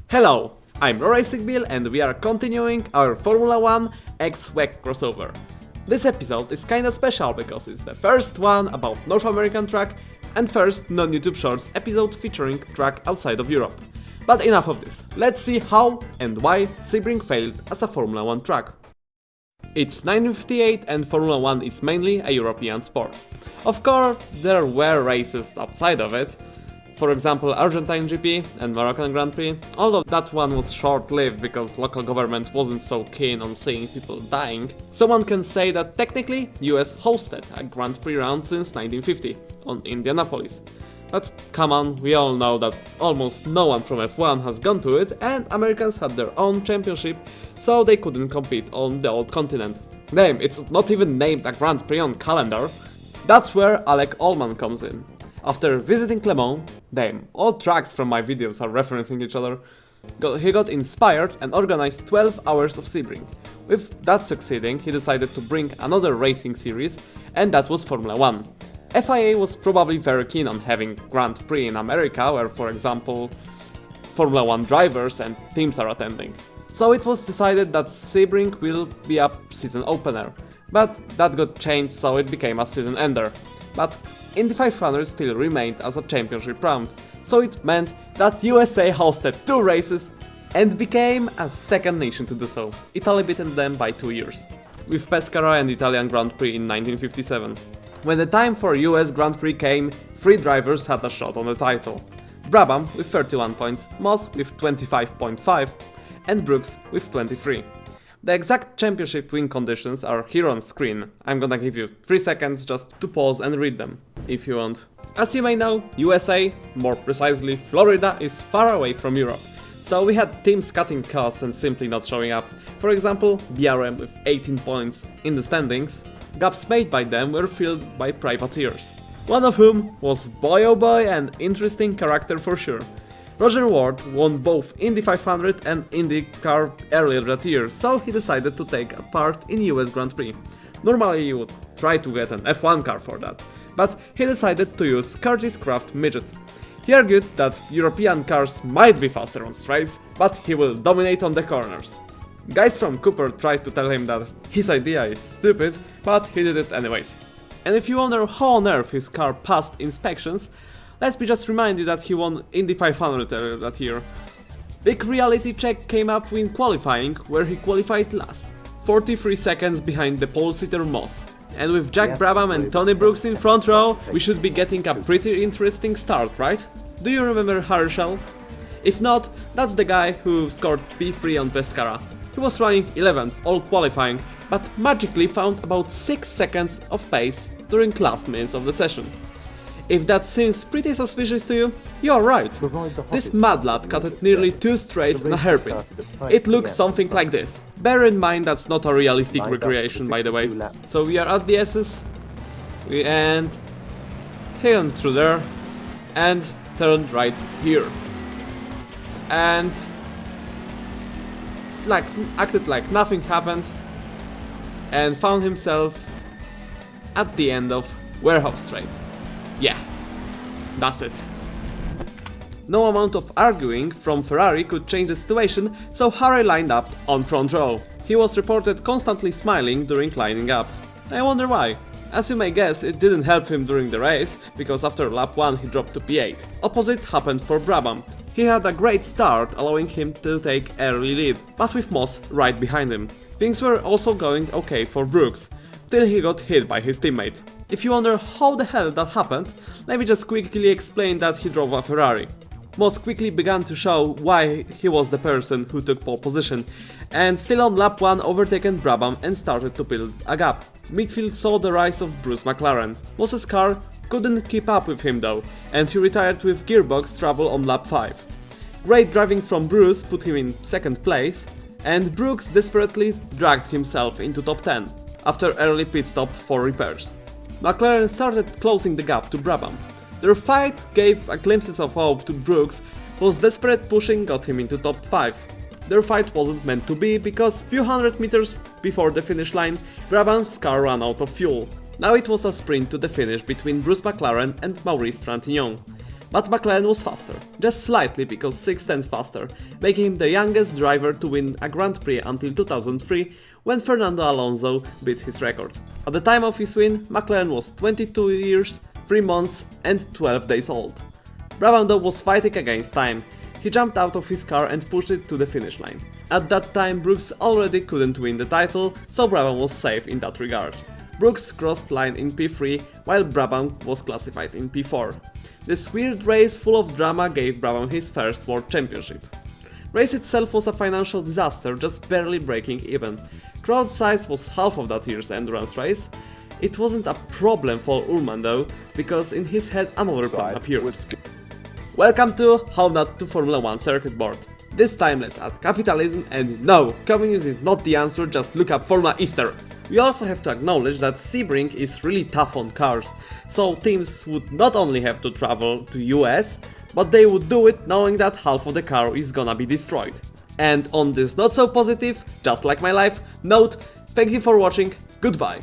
Hello, I'm Racing Bill and we are continuing our Formula 1 X-WEC crossover. This episode is kinda special because it's the first one about North American track and first non-YouTube Shorts episode featuring track outside of Europe. But enough of this, let's see how and why Sebring failed as a Formula 1 track. It's 1958 and Formula 1 is mainly a European sport. Of course, there were races outside of it, for example Argentine GP and Moroccan Grand Prix, although that one was short-lived because local government wasn't so keen on seeing people dying. Someone can say that technically US hosted a Grand Prix round since 1950 on Indianapolis. But come on, we all know that almost no one from F1 has gone to it and Americans had their own championship, so they couldn't compete on the old continent. Damn, it's not even named a Grand Prix on calendar. That's where Alec Allman comes in. After visiting Le Mans, damn, all tracks from my videos are referencing each other, he got inspired and organized 12 hours of Sebring. With that succeeding, he decided to bring another racing series, and that was Formula 1. FIA was probably very keen on having Grand Prix in America, where for example Formula 1 drivers and teams are attending. So it was decided that Sebring will be a season opener, but that got changed so it became a season ender. But Indy 500 still remained as a championship round, so it meant that USA hosted 2 races and became a second nation to do so, Italy beaten them by 2 years, with Pescara and Italian Grand Prix in 1957. When the time for US Grand Prix came, 3 drivers had a shot on the title. Brabham with 31 points, Moss with 25.5 and Brooks with 23. The exact championship win conditions are here on screen. I'm gonna give you 3 seconds just to pause and read them, if you want. As you may know, USA, more precisely Florida, is far away from Europe, so we had teams cutting costs and simply not showing up. For example, BRM with 18 points in the standings. Gaps made by them were filled by privateers, one of whom was boy oh boy an interesting character for sure. Roger Ward won both Indy 500 and IndyCar earlier that year, so he decided to take a part in US Grand Prix. Normally you would try to get an F1 car for that, but he decided to use Curtis Craft Midget. He argued that European cars might be faster on straights, but he will dominate on the corners. Guys from Cooper tried to tell him that his idea is stupid, but he did it anyways. And if you wonder how on earth his car passed inspections, let me just remind you that he won Indy 500 earlier that year. Big reality check came up in qualifying, where he qualified last, 43 seconds behind the pole-sitter Moss. And with Jack Brabham and Tony Brooks in front row, we should be getting a pretty interesting start, right? Do you remember Herschel? If not, that's the guy who scored P3 on Pescara. He was running 11th all qualifying, but magically found about 6 seconds of pace during last minutes of the session. If that seems pretty suspicious to you, you are right. This mad lad cut it nearly 2 straight and a hairpin. It looks something like this. Bear in mind that's not a realistic recreation, by the way. So we are at the S's, and he went through there, and turned right here. And acted like nothing happened, and found himself at the end of Warehouse Straight. Yeah, that's it. No amount of arguing from Ferrari could change the situation, so Harry lined up on front row. He was reported constantly smiling during lining up. I wonder why. As you may guess, it didn't help him during the race, because after lap 1 he dropped to P8. Opposite happened for Brabham. He had a great start, allowing him to take early lead, but with Moss right behind him. Things were also going okay for Brooks, till he got hit by his teammate. If you wonder how the hell that happened, let me just quickly explain that he drove a Ferrari. Moss quickly began to show why he was the person who took pole position, and still on lap 1 overtaken Brabham and started to build a gap. Midfield saw the rise of Bruce McLaren. Moss's car couldn't keep up with him though, and he retired with gearbox trouble on lap 5. Great driving from Bruce put him in 2nd place, and Brooks desperately dragged himself into top 10 after early pit stop for repairs. McLaren started closing the gap to Brabham. Their fight gave a glimpses of hope to Brooks, whose desperate pushing got him into top 5. Their fight wasn't meant to be, because few hundred meters before the finish line, Brabham's car ran out of fuel. Now it was a sprint to the finish between Bruce McLaren and Maurice Trintignant. but McLaren was faster, just slightly because 6/10 faster, making him the youngest driver to win a Grand Prix until 2003, when Fernando Alonso beat his record. At the time of his win, McLaren was 22 years, 3 months and 12 days old. Brabham though was fighting against time. He jumped out of his car and pushed it to the finish line. At that time, Brooks already couldn't win the title, so Brabham was safe in that regard. Brooks crossed line in P3, while Brabham was classified in P4. This weird race full of drama gave Brabham his first World Championship. Race itself was a financial disaster, just barely breaking even. Crowd size was half of that year's endurance race. It wasn't a problem for Ullman though, because in his head another plan appeared. Welcome to How Not to Formula 1 Circuit Board. This time let's add capitalism, and no, communism is not the answer, just look up Formula Easter. We also have to acknowledge that Sebring is really tough on cars, so teams would not only have to travel to US, but they would do it knowing that half of the car is gonna be destroyed. And on this not so positive, just like my life, note, thank you for watching, goodbye.